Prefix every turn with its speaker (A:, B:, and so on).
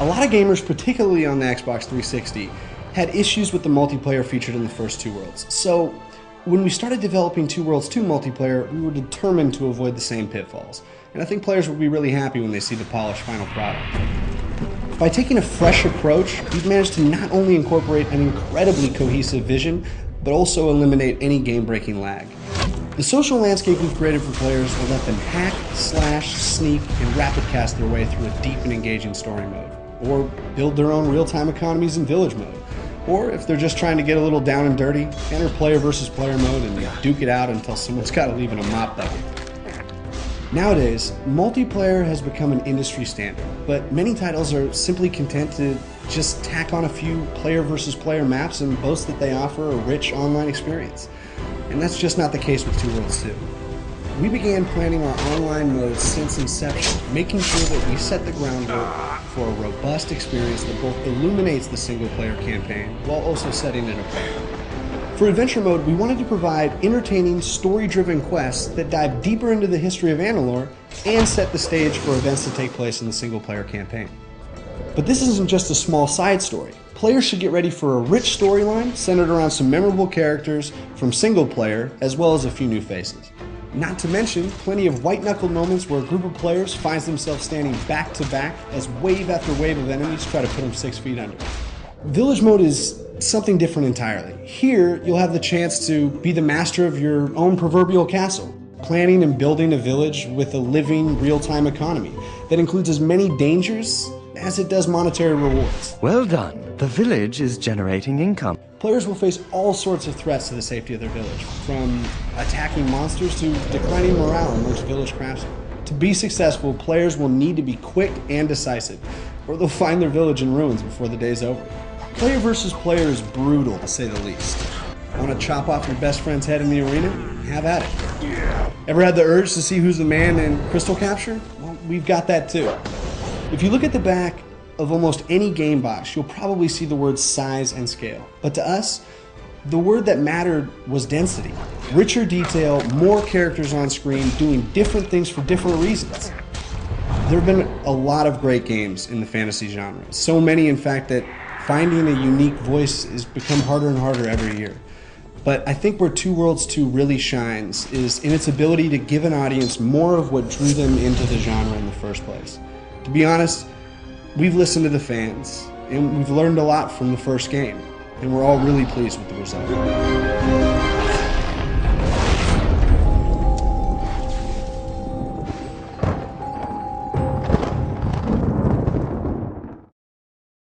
A: A lot of gamers, particularly on the Xbox 360, had issues with the multiplayer featured in the first Two Worlds. So when we started developing Two Worlds 2 multiplayer, we were determined to avoid the same pitfalls. And I think players will be really happy when they see the polished final product. By taking a fresh approach, we've managed to not only incorporate an incredibly cohesive vision, but also eliminate any game-breaking lag. The social landscape we've created for players will let them hack, slash, sneak, and rapid cast their way through a deep and engaging story mode, or build their own real-time economies in village mode. Or if they're just trying to get a little down and dirty, enter player versus player mode and duke it out until someone's got to leave in a mop bucket. Nowadays, multiplayer has become an industry standard, but many titles are simply content to just tack on a few player versus player maps and boast that they offer a rich online experience. And that's just not the case with Two Worlds 2. We began planning our online modes since inception, making sure that we set the groundwork for a robust experience that both illuminates the single-player campaign while also setting it apart. For Adventure Mode, we wanted to provide entertaining, story-driven quests that dive deeper into the history of Anilor and set the stage for events to take place in the single-player campaign. But this isn't just a small side story. Players should get ready for a rich storyline centered around some memorable characters from single-player, as well as a few new faces. Not to mention, plenty of white-knuckled moments where a group of players finds themselves standing back-to-back as wave after wave of enemies try to put them 6 feet under. Village Mode is something different entirely. Here, you'll have the chance to be the master of your own proverbial castle, planning and building a village with a living, real-time economy that includes as many dangers as it does monetary rewards.
B: Well done. The village is generating income.
A: Players will face all sorts of threats to the safety of their village, from attacking monsters to declining morale amongst village craftsmen. To be successful, players will need to be quick and decisive, or they'll find their village in ruins before the day's over. Player versus player is brutal, to say the least. Want to chop off your best friend's head in the arena? Have at it. Ever had the urge to see who's the man in Crystal Capture? Well, we've got that too. If you look at the back of almost any game box, you'll probably see the words size and scale. But to us, the word that mattered was density. Richer detail, more characters on screen doing different things for different reasons. There have been a lot of great games in the fantasy genre. So many, in fact, that finding a unique voice has become harder and harder every year. But I think where Two Worlds 2 really shines is in its ability to give an audience more of what drew them into the genre in the first place. To be honest, we've listened to the fans, and we've learned a lot from the first game, and we're all really pleased with the result.